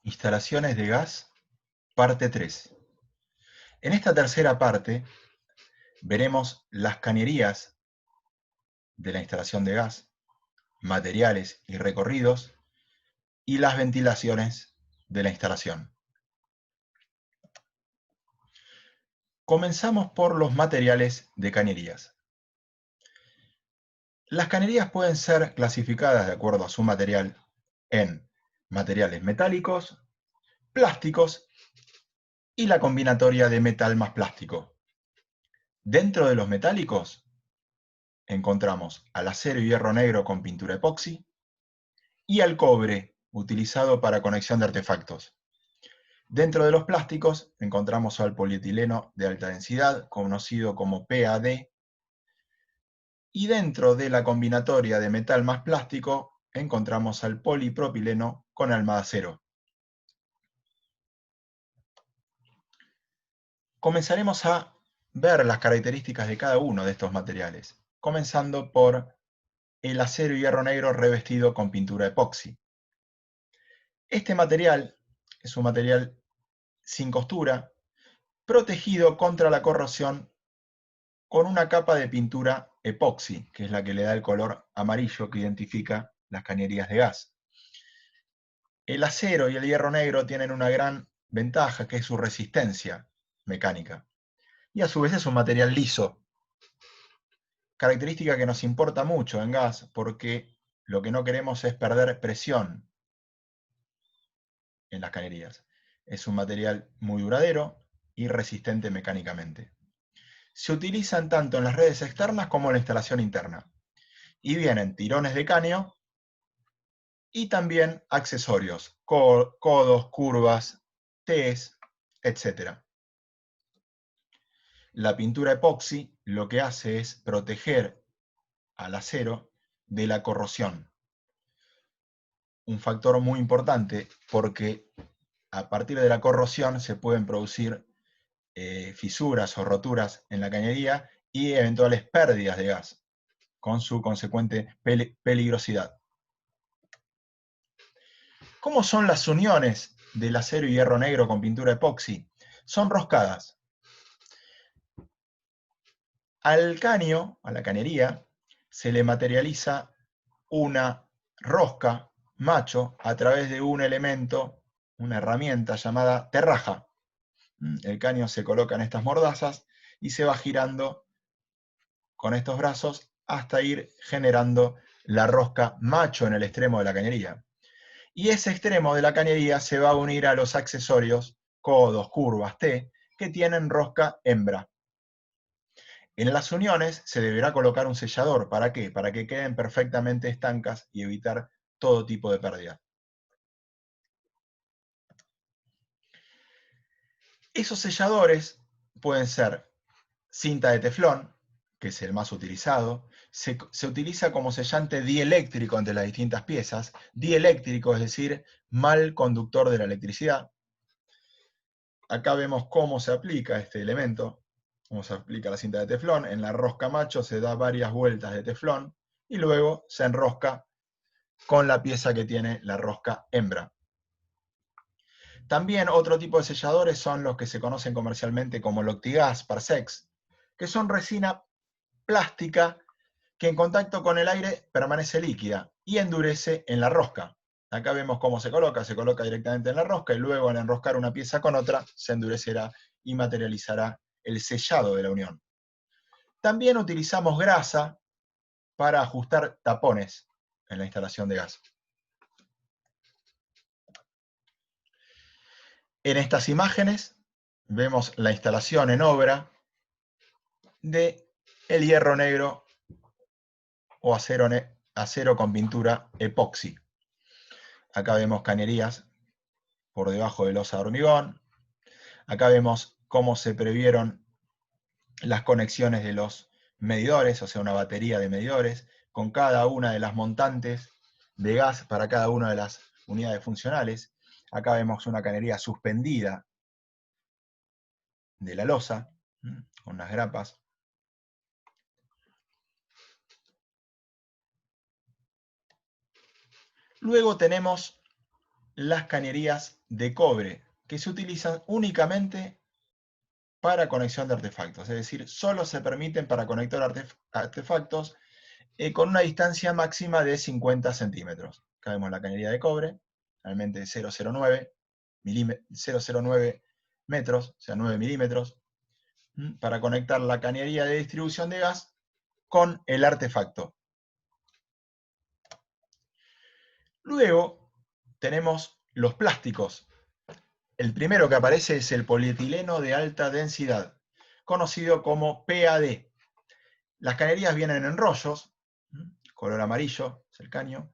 Instalaciones de gas, parte 3. En esta tercera parte veremos las cañerías de la instalación de gas, materiales y recorridos, y las ventilaciones de la instalación. Comenzamos por los materiales de cañerías. Las cañerías pueden ser clasificadas de acuerdo a su material en materiales metálicos, plásticos y la combinatoria de metal más plástico. Dentro de los metálicos encontramos al acero y hierro negro con pintura epoxi y al cobre utilizado para conexión de artefactos. Dentro de los plásticos encontramos al polietileno de alta densidad, conocido como PAD, y dentro de la combinatoria de metal más plástico encontramos al polipropileno con alma de acero. Comenzaremos a ver las características de cada uno de estos materiales, comenzando por el acero y hierro negro revestido con pintura epoxi. Este material es un material sin costura, protegido contra la corrosión con una capa de pintura epoxi, que es la que le da el color amarillo que identifica las cañerías de gas. El acero y el hierro negro tienen una gran ventaja, que es su resistencia mecánica, y a su vez es un material liso, característica que nos importa mucho en gas porque lo que no queremos es perder presión en las cañerías. Es un material muy duradero y resistente mecánicamente. Se utilizan tanto en las redes externas como en la instalación interna. Y vienen tirones de caño y también accesorios, codos, curvas, Ts, etc. La pintura epoxi lo que hace es proteger al acero de la corrosión. Un factor muy importante porque a partir de la corrosión se pueden producir fisuras o roturas en la cañería y eventuales pérdidas de gas, con su consecuente peligrosidad. ¿Cómo son las uniones del acero y hierro negro con pintura epoxi? Son roscadas. Al caño, a la cañería, se le materializa una rosca macho a través de un elemento, una herramienta llamada terraja. El caño se coloca en estas mordazas y se va girando con estos brazos hasta ir generando la rosca macho en el extremo de la cañería. Y ese extremo de la cañería se va a unir a los accesorios, codos, curvas, T, que tienen rosca hembra. En las uniones se deberá colocar un sellador. ¿Para qué? Para que queden perfectamente estancas y evitar todo tipo de pérdida. Esos selladores pueden ser cinta de teflón, que es el más utilizado. Se utiliza como sellante dieléctrico entre las distintas piezas. Dieléctrico, es decir, mal conductor de la electricidad. Acá vemos cómo se aplica este elemento, cómo se aplica la cinta de teflón. En la rosca macho se da varias vueltas de teflón y luego se enrosca con la pieza que tiene la rosca hembra. También otro tipo de selladores son los que se conocen comercialmente como Loctigas, Parsex, que son resina plástica que en contacto con el aire permanece líquida y endurece en la rosca. Acá vemos cómo se coloca directamente en la rosca y luego al enroscar una pieza con otra se endurecerá y materializará el sellado de la unión. También utilizamos grasa para ajustar tapones en la instalación de gas. En estas imágenes vemos la instalación en obra de el hierro negro o acero con pintura epoxi. Acá vemos cañerías por debajo de losa de hormigón. Acá vemos cómo se previeron las conexiones de los medidores, o sea, una batería de medidores, con cada una de las montantes de gas para cada una de las unidades funcionales. Acá vemos una cañería suspendida de la losa, con unas grapas. Luego tenemos las cañerías de cobre que se utilizan únicamente para conexión de artefactos, es decir, solo se permiten para conectar artefactos con una distancia máxima de 50 centímetros. Acá vemos la cañería de cobre, realmente 0,09 metros, o sea 9 milímetros, para conectar la cañería de distribución de gas con el artefacto. Luego tenemos los plásticos. El primero que aparece es el polietileno de alta densidad, conocido como PAD. Las cañerías vienen en rollos, color amarillo, es el caño,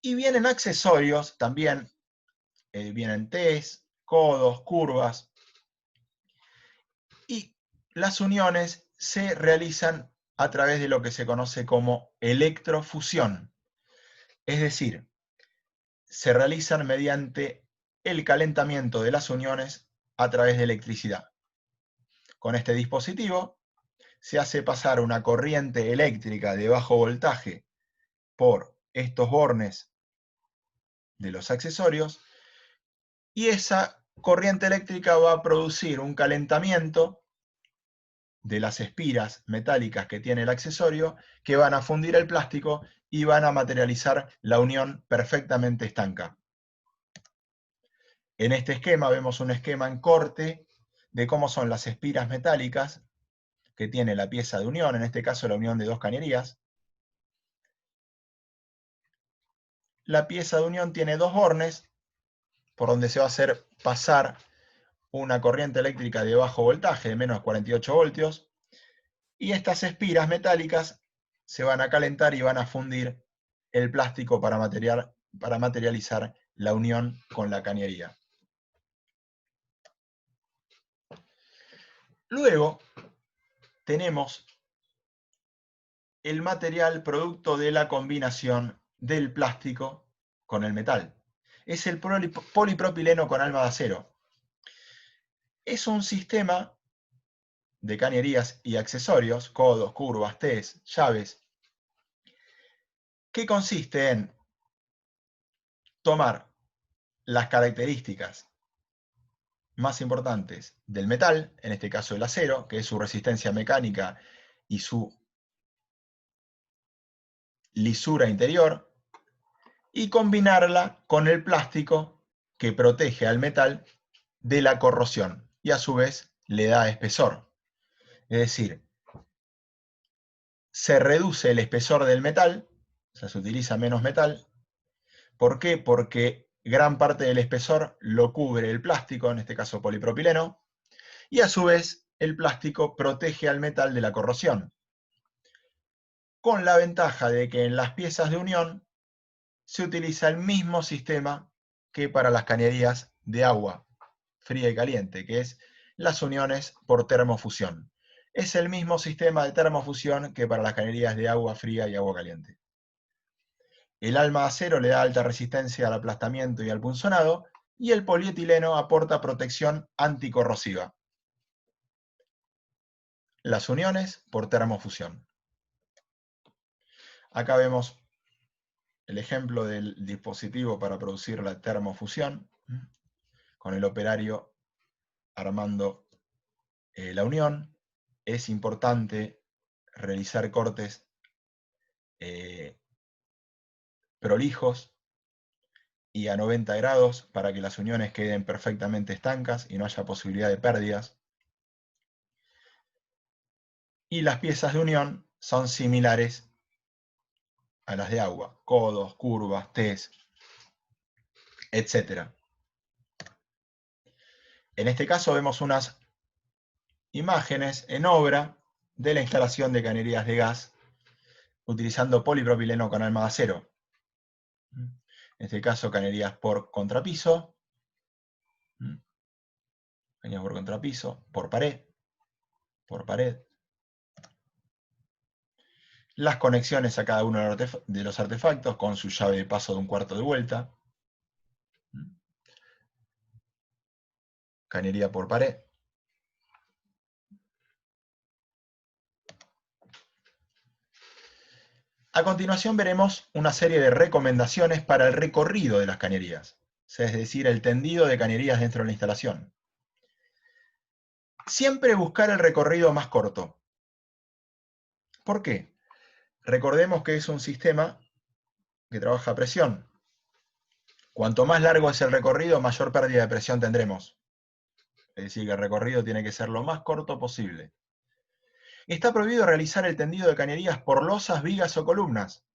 y vienen accesorios también, vienen Ts, codos, curvas, y las uniones se realizan a través de lo que se conoce como electrofusión, es decir, se realizan mediante el calentamiento de las uniones a través de electricidad. Con este dispositivo se hace pasar una corriente eléctrica de bajo voltaje por estos bornes de los accesorios y esa corriente eléctrica va a producir un calentamiento de las espiras metálicas que tiene el accesorio que van a fundir el plástico y van a materializar la unión perfectamente estanca. En este esquema vemos un esquema en corte de cómo son las espiras metálicas que tiene la pieza de unión, en este caso la unión de dos cañerías. La pieza de unión tiene dos bornes por donde se va a hacer pasar una corriente eléctrica de bajo voltaje, de menos 48 voltios, y estas espiras metálicas se van a calentar y van a fundir el plástico para materializar la unión con la cañería. Luego tenemos el material producto de la combinación del plástico con el metal. Es el polipropileno con alma de acero. Es un sistema de cañerías y accesorios, codos, curvas, Ts, llaves, que consiste en tomar las características más importantes del metal, en este caso el acero, que es su resistencia mecánica y su lisura interior, y combinarla con el plástico que protege al metal de la corrosión y a su vez le da espesor. Es decir, se reduce el espesor del metal, o sea, se utiliza menos metal. ¿Por qué? Porque gran parte del espesor lo cubre el plástico, en este caso polipropileno, y a su vez el plástico protege al metal de la corrosión, con la ventaja de que en las piezas de unión se utiliza el mismo sistema que para las cañerías de agua fría y caliente, que es las uniones por termofusión. Es el mismo sistema de termofusión que para las cañerías de agua fría y agua caliente. El alma de acero le da alta resistencia al aplastamiento y al punzonado, y el polietileno aporta protección anticorrosiva. Las uniones por termofusión. Acá vemos el ejemplo del dispositivo para producir la termofusión, con el operario armando la unión. Es importante realizar cortes prolijos y a 90 grados para que las uniones queden perfectamente estancas y no haya posibilidad de pérdidas. Y las piezas de unión son similares a las de agua, codos, curvas, Ts, etc. En este caso vemos unas imágenes en obra de la instalación de cañerías de gas utilizando polipropileno con alma de acero. En este caso cañerías por contrapiso, cañerías por contrapiso, por pared, las conexiones a cada uno de los artefactos con su llave de paso de un cuarto de vuelta, cañería por pared. A continuación veremos una serie de recomendaciones para el recorrido de las cañerías. es decir, el tendido de cañerías dentro de la instalación. Siempre buscar el recorrido más corto. ¿Por qué? Recordemos que es un sistema que trabaja a presión. Cuanto más largo es el recorrido, mayor pérdida de presión tendremos. Es decir, que el recorrido tiene que ser lo más corto posible. Está prohibido realizar el tendido de cañerías por losas, vigas o columnas,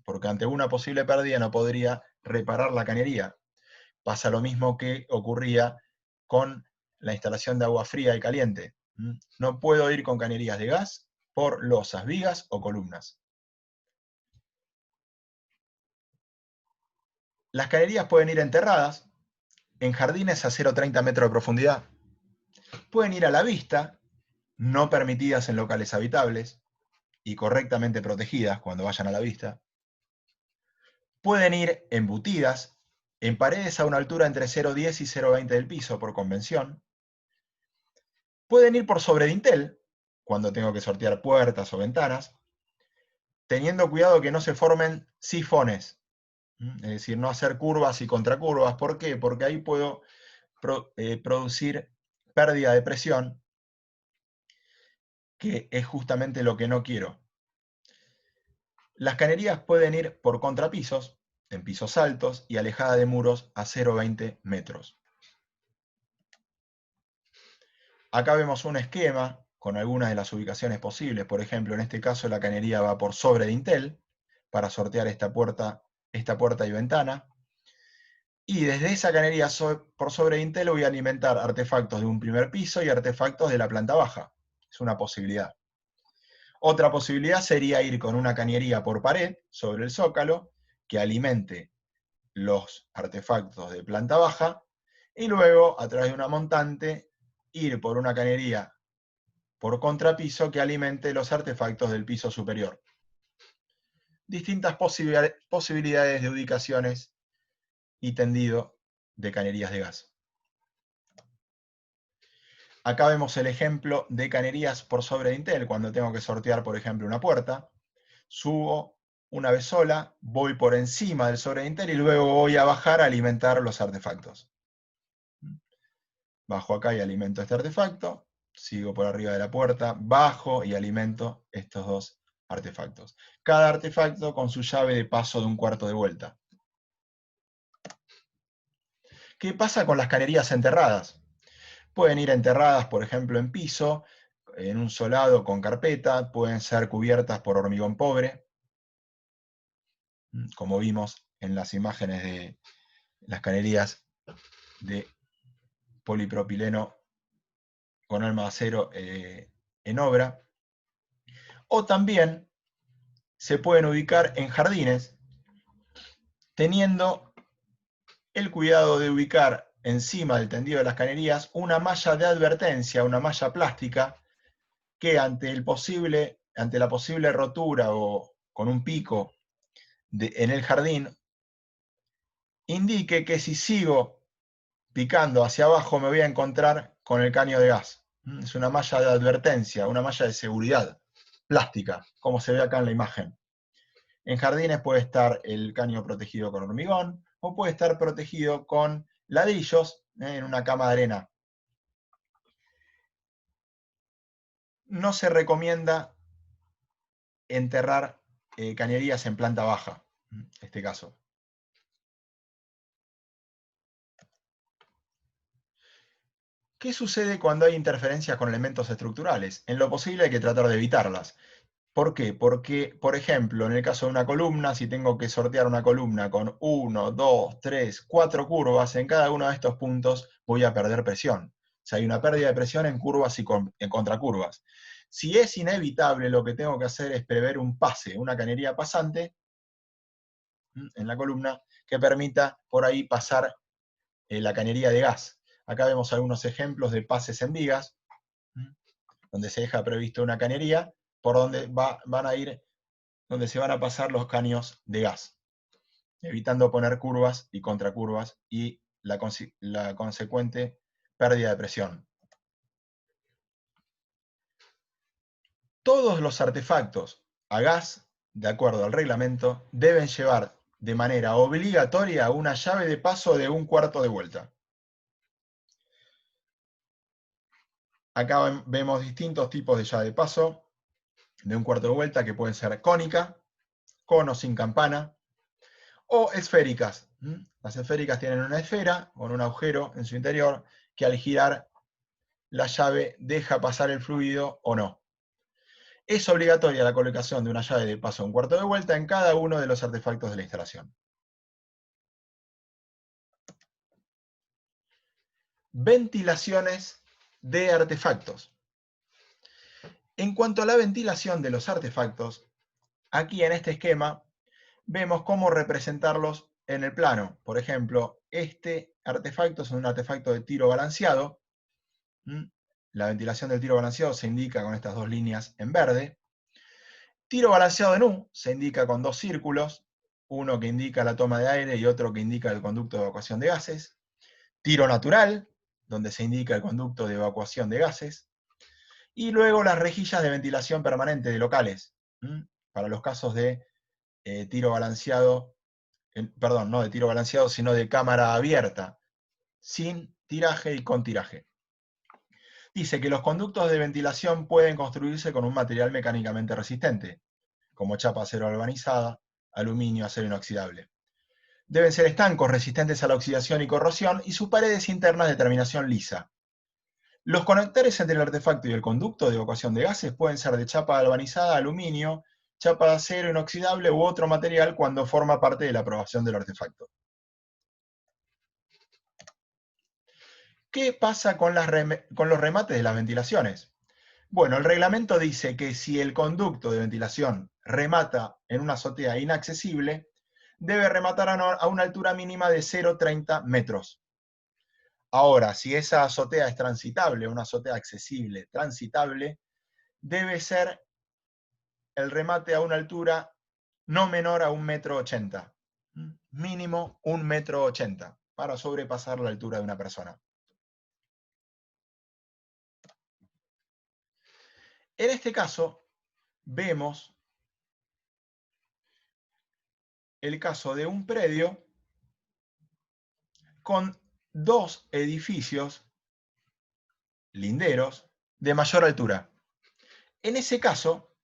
porque ante una posible pérdida no podría reparar la cañería. Pasa lo mismo que ocurría con la instalación de agua fría y caliente. No puedo ir con cañerías de gas por losas, vigas o columnas. Las cañerías pueden ir enterradas en jardines a 0,30 metros de profundidad. Pueden ir a la vista, no permitidas en locales habitables y correctamente protegidas cuando vayan a la vista. Pueden ir embutidas en paredes a una altura entre 0,10 y 0,20 del piso por convención. Pueden ir por sobre dintel, cuando tengo que sortear puertas o ventanas, teniendo cuidado que no se formen sifones, es decir, no hacer curvas y contracurvas. ¿Por qué? Porque ahí puedo producir pérdida de presión, que es justamente lo que no quiero. Las cañerías pueden ir por contrapisos, en pisos altos y alejada de muros a 0,20 metros. Acá vemos un esquema con algunas de las ubicaciones posibles. Por ejemplo, en este caso la cañería va por sobre dintel para sortear esta puerta y ventana. Y desde esa cañería por sobre dintel voy a alimentar artefactos de un primer piso y artefactos de la planta baja. Es una posibilidad. Otra posibilidad sería ir con una cañería por pared sobre el zócalo que alimente los artefactos de planta baja y luego a través de una montante ir por una cañería por contrapiso que alimente los artefactos del piso superior. Distintas posibilidades de ubicaciones y tendido de cañerías de gas. Acá vemos el ejemplo de cañerías por sobre dintel, cuando tengo que sortear, por ejemplo, una puerta. Subo una vez sola, voy por encima del sobre dintel y luego voy a bajar a alimentar los artefactos. Bajo acá y alimento este artefacto, sigo por arriba de la puerta, bajo y alimento estos dos artefactos. Cada artefacto con su llave de paso de 1/4 de vuelta. ¿Qué pasa con las cañerías enterradas? Pueden ir enterradas, por ejemplo, en piso, en un solado con carpeta, pueden ser cubiertas por hormigón pobre, como vimos en las imágenes de las cañerías de polipropileno con alma de acero en obra. O también se pueden ubicar en jardines, teniendo el cuidado de ubicar encima del tendido de las cañerías una malla de advertencia, una malla plástica, que ante la posible rotura o con un pico en el jardín, indique que si sigo picando hacia abajo me voy a encontrar con el caño de gas. Es una malla de advertencia, una malla de seguridad plástica, como se ve acá en la imagen. En jardines puede estar el caño protegido con hormigón o puede estar protegido con ladrillos en una cama de arena. No se recomienda enterrar cañerías en planta baja, en este caso. ¿Qué sucede cuando hay interferencias con elementos estructurales? En lo posible hay que tratar de evitarlas. ¿Por qué? Porque, por ejemplo, en el caso de una columna, si tengo que sortear una columna con 1, 2, 3, 4 curvas, en cada uno de estos puntos voy a perder presión. O sea, hay una pérdida de presión en curvas y en contracurvas. Si es inevitable, lo que tengo que hacer es prever un pase, una cañería pasante en la columna que permita por ahí pasar la cañería de gas. Acá vemos algunos ejemplos de pases en vigas, donde se deja previsto una cañería por donde donde se van a pasar los caños de gas, evitando poner curvas y contracurvas y la consecuente pérdida de presión. Todos los artefactos a gas, de acuerdo al reglamento, deben llevar de manera obligatoria una llave de paso de 1/4 de vuelta. Acá vemos distintos tipos de llave de paso de 1/4 de vuelta que pueden ser cónica, con o sin campana, o esféricas. Las esféricas tienen una esfera con un agujero en su interior que al girar la llave deja pasar el fluido o no. Es obligatoria la colocación de una llave de paso 1/4 de vuelta en cada uno de los artefactos de la instalación. Ventilaciones de artefactos. En cuanto a la ventilación de los artefactos, aquí en este esquema vemos cómo representarlos en el plano. Por ejemplo, este artefacto es un artefacto de tiro balanceado. La ventilación del tiro balanceado se indica con estas dos líneas en verde. Tiro balanceado en U se indica con dos círculos, uno que indica la toma de aire y otro que indica el conducto de evacuación de gases. Tiro natural, donde se indica el conducto de evacuación de gases. Y luego las rejillas de ventilación permanente de locales, para los casos de tiro balanceado, perdón, no de tiro balanceado, sino de cámara abierta, sin tiraje y con tiraje. Dice que los conductos de ventilación pueden construirse con un material mecánicamente resistente, como chapa acero galvanizada, aluminio, acero inoxidable. Deben ser estancos, resistentes a la oxidación y corrosión, y sus paredes internas de terminación lisa. Los conectores entre el artefacto y el conducto de evacuación de gases pueden ser de chapa galvanizada, aluminio, chapa de acero inoxidable u otro material cuando forma parte de la aprobación del artefacto. ¿Qué pasa con los remates de las ventilaciones? Bueno, el reglamento dice que si el conducto de ventilación remata en una azotea inaccesible, debe rematar a una altura mínima de 0,30 metros. Ahora, si esa azotea es transitable, una azotea accesible, transitable, debe ser el remate a una altura no menor a 1,80 m. Mínimo 1,80 m para sobrepasar la altura de una persona. En este caso, vemos el caso de un predio con dos edificios linderos de mayor altura. En ese caso,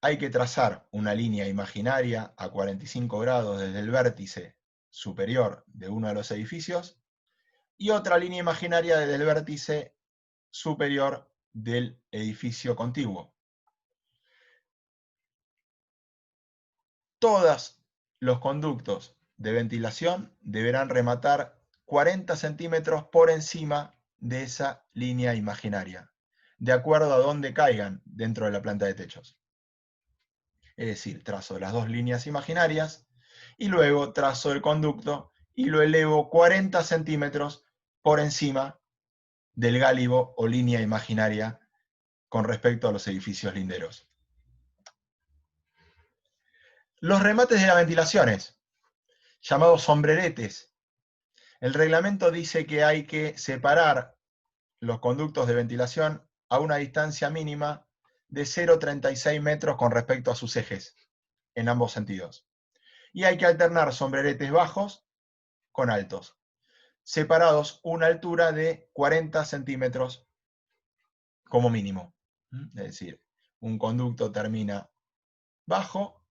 hay que trazar una línea imaginaria a 45 grados desde el vértice superior de uno de los edificios y otra línea imaginaria desde el vértice superior del edificio contiguo. Todos los conductos de ventilación deberán rematar 40 centímetros por encima de esa línea imaginaria, de acuerdo a dónde caigan dentro de la planta de techos. Es decir, trazo las dos líneas imaginarias y luego trazo el conducto y lo elevo 40 centímetros por encima del gálibo o línea imaginaria con respecto a los edificios linderos. Los remates de las ventilaciones, llamados sombreretes. El reglamento dice que hay que separar los conductos de ventilación a una distancia mínima de 0,36 metros con respecto a sus ejes, en ambos sentidos. Y hay que alternar sombreretes bajos con altos, separados una altura de 40 centímetros como mínimo. Es decir, un conducto termina bajo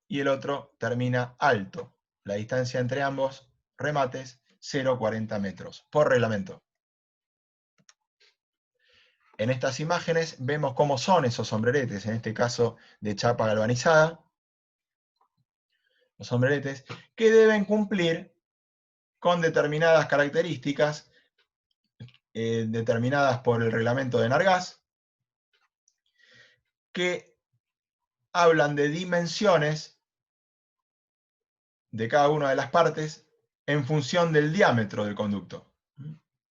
y el otro termina alto. La distancia entre ambos remates, 0,40 metros, por reglamento. En estas imágenes vemos cómo son esos sombreretes, en este caso de chapa galvanizada. Los sombreretes que deben cumplir con determinadas características determinadas por el reglamento de Enargas, que hablan de dimensiones de cada una de las partes en función del diámetro del conducto.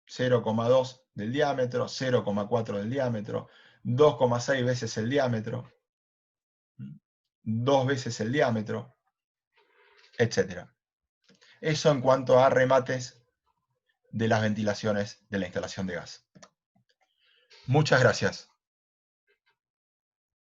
0,2 del diámetro, 0,4 del diámetro, 2,6 veces el diámetro, 2 veces el diámetro, etc. Eso en cuanto a remates de las ventilaciones de la instalación de gas. Muchas gracias.